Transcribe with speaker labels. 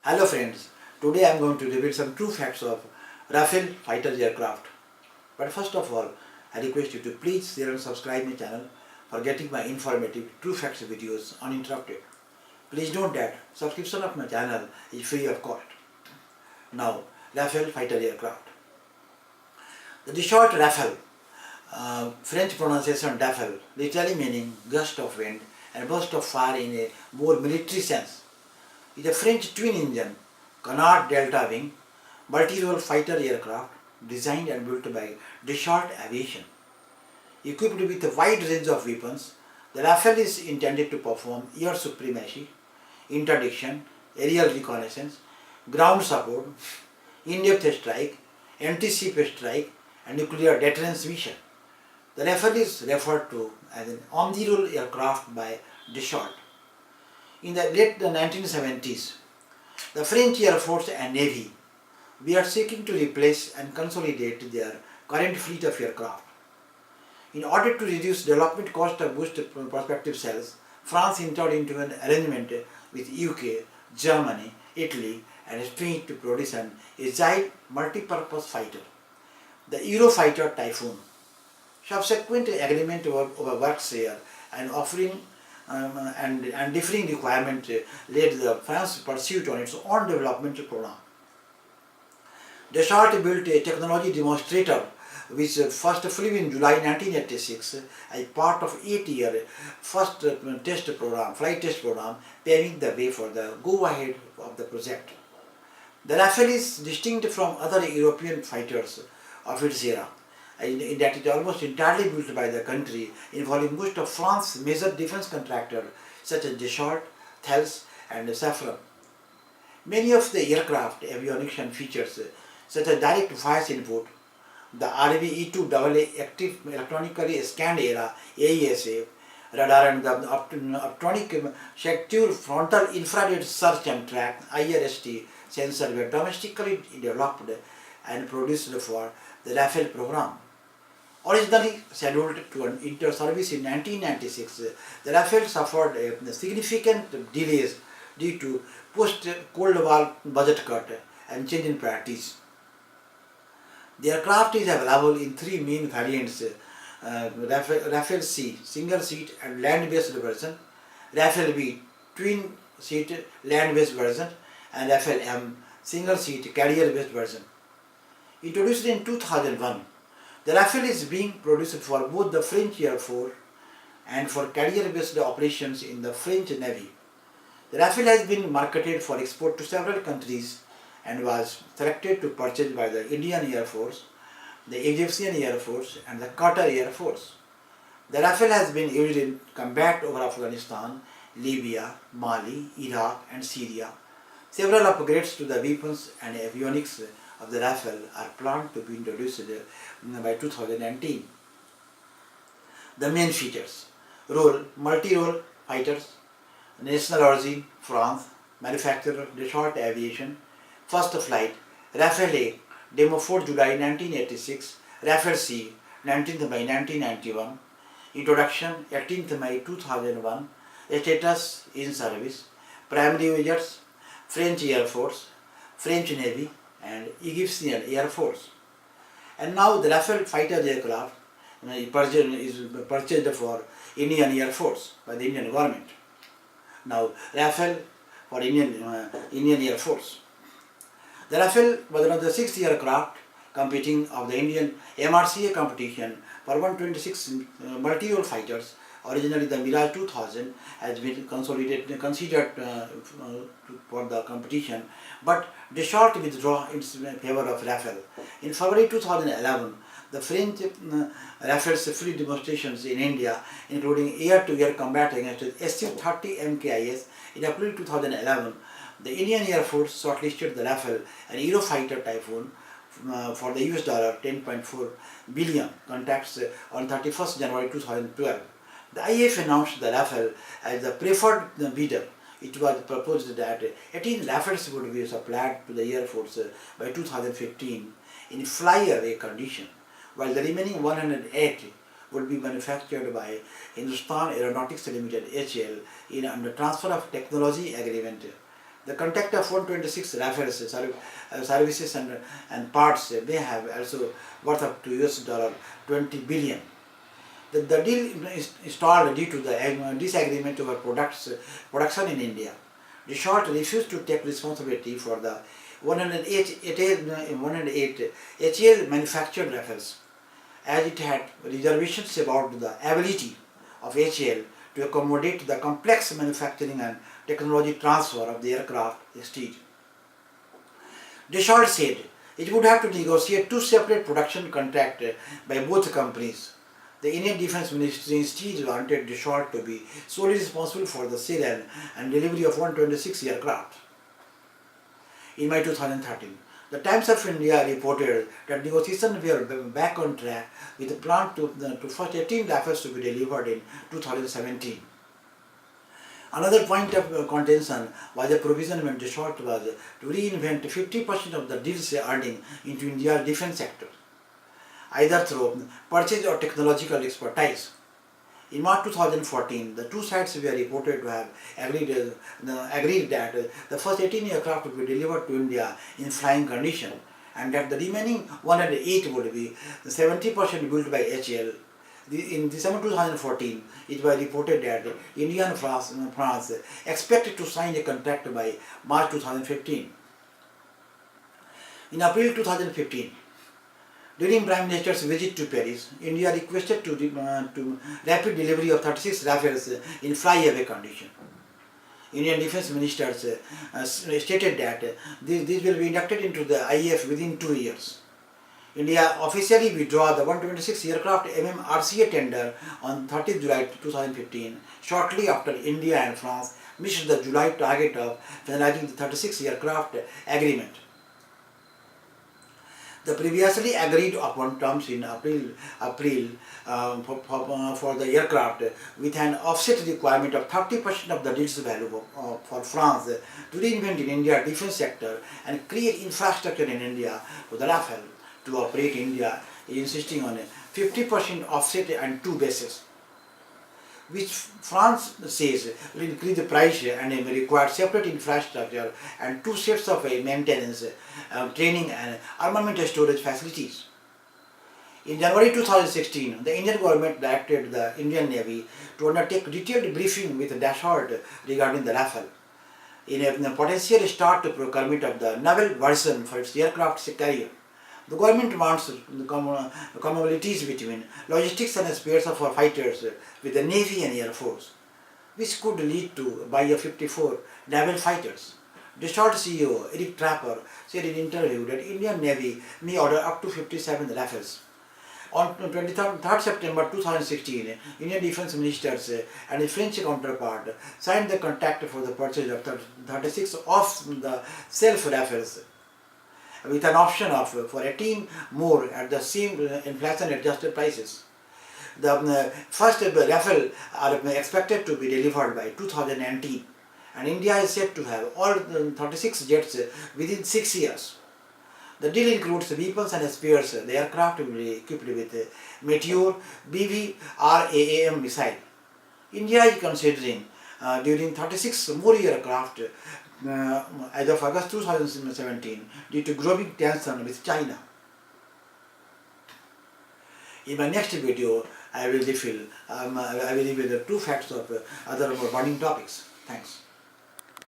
Speaker 1: Hello friends, today I am going to reveal some true facts of Rafale fighter aircraft. But first of all, I request you to please share and subscribe my channel for getting my informative true facts videos uninterrupted. Please note that subscription of my channel is free of cost. Now, Rafale fighter aircraft. The short Rafale, French pronunciation Rafale, literally meaning gust of wind and burst of fire in a more military sense, is a French twin-engine Canard Delta wing multi-role fighter aircraft designed and built by Dassault Aviation. Equipped with a wide range of weapons, the Rafale is intended to perform air supremacy, interdiction, aerial reconnaissance, ground support, in-depth strike, anti-ship strike, and nuclear deterrence mission. The Rafale is referred to as an on-the-roll aircraft by Dassault. In the late 1970s, the French Air Force and Navy were seeking to replace and consolidate their current fleet of aircraft. In order to reduce development cost and boost prospective sales, France entered into an arrangement with UK, Germany, Italy, and Spain to produce an agile multi-purpose fighter, the Eurofighter Typhoon. Subsequent agreement over work share and offering and differing requirements led the France pursuit on its own development program. Dassault built a technology demonstrator which first flew in July 1986 as part of 8-year first flight test program, paving the way for the go-ahead of the project. The Rafale is distinct from other European fighters of its era, in that it is almost entirely built by the country, involving most of France's major defense contractors such as Dassault, Thales, and Safran. Many of the aircraft avionics and features such as direct voice input, the RV-E2AA active electronically scanned era AESA radar, and the optronic secure frontal infrared search and track IRST sensor were domestically developed and produced for the Rafale program. Originally scheduled to enter service in 1996, the Rafale suffered significant delays due to post-Cold War budget cut and change in priorities. The aircraft is available in three main variants: Rafale C, single seat and land-based version; Rafale B, twin seat land-based version; and Rafale M, single seat carrier-based version. Introduced in 2001, the Rafale is being produced for both the French Air Force and for carrier-based operations in the French Navy. The Rafale has been marketed for export to several countries and was selected to purchase by the Indian Air Force, the Egyptian Air Force, and the Qatar Air Force. The Rafale has been used in combat over Afghanistan, Libya, Mali, Iraq, and Syria. Several upgrades to the weapons and avionics of the Rafale are planned to be introduced by 2019. The main features: multi-role fighters, national origin France, manufacturer Dassault Aviation, first flight Rafale A, demo 4 July 1986, Rafale C 19th May 1991, introduction 18th May 2001, status in service, primary users French Air Force, French Navy, and Egyptian Air Force. And now the Rafale fighter aircraft is purchased for Indian Air Force by the Indian government. Now Rafale for Indian Air Force. The Rafale was one of the 6 aircraft competing of the Indian MRCA competition for 126 multi-role fighters. Originally, the Mirage 2000 has been considered for the competition, but Dassault withdrew in favor of Rafale. In February 2011, the French Rafale's free demonstrations in India, including air-to-air combat against Su-30 MKIs. In April 2011, the Indian Air Force shortlisted the Rafale, an Eurofighter Typhoon, for the US $10.4 billion contracts on 31st January 2012. The IAF announced the Rafale as the preferred bidder. It was proposed that 18 Rafales would be supplied to the Air Force by 2015 in fly-away condition, while the remaining 108 would be manufactured by Hindustan Aeronautics Limited (HAL) in under transfer of technology agreement The contract of 126 Rafale services and parts may have also worth up to US $20 billion. The deal is stalled due to the disagreement over production in India. The short refused to take responsibility for the 108 HAL manufactured Rafales, as it had reservations about the ability of HAL to accommodate the complex manufacturing and technology transfer of the aircraft stage. Dassault said it would have to negotiate two separate production contracts by both companies. The Indian Defence Ministry instead wanted Dassault to be solely responsible for the sale and delivery of 126 aircraft. In May 2013, the Times of India reported that negotiations were back on track with a plan to first 18 Rafales to be delivered in 2017. Another point of contention was a provision when Dassault was to reinvent 50% of the deal's earning into India's defence sector, either through purchase or technological expertise. In March 2014, the two sides were reported to have agreed that the first 18 aircraft would be delivered to India in flying condition, and that the remaining 108 would be 70% built by HAL. In December 2014, it was reported that India and France expected to sign a contract by March 2015. In April 2015, during Prime Minister's visit to Paris, India requested to rapid delivery of 36 Rafales in flyaway condition. Indian Defence Ministers stated that these will be inducted into the IAF within 2 years. India officially withdrew the 126 aircraft MMRCA tender on 30 July 2015, shortly after India and France missed the July target of finalizing the 36 aircraft agreement. The previously agreed upon terms in April for the aircraft, with an offset requirement of 30% of the deal's value for France to reinvent in India's defence sector and create infrastructure in India for the Rafale to operate in India, insisting on a 50% offset and two bases, which France says will increase the price and may require separate infrastructure and two sets of maintenance, training and armament storage facilities. In January 2016, the Indian government directed the Indian Navy to undertake detailed briefing with Dassault regarding the Rafale, in a potential start to procurement of the naval version for its aircraft carrier. The government wants commonalities between logistics and spares for fighters with the Navy and Air Force, which could lead to buy of 54 naval fighters. Dassault CEO Eric Trapper said in an interview that Indian Navy may order up to 57 Rafales. On 23rd September 2016, Indian Defence Ministers and the French counterpart signed the contract for the purchase of 36 of the self-Rafales, with an option of for 18 more at the same inflation-adjusted prices. The first Rafale are expected to be delivered by 2019, and India is set to have all 36 jets within 6 years. The deal includes weapons and spares. The aircraft will be equipped with Meteor BVRAAM missile. India is considering during 36 more aircraft as of August 2017 due to growing tension with China. In my next video, I will reveal the two facts of other burning topics. Thanks.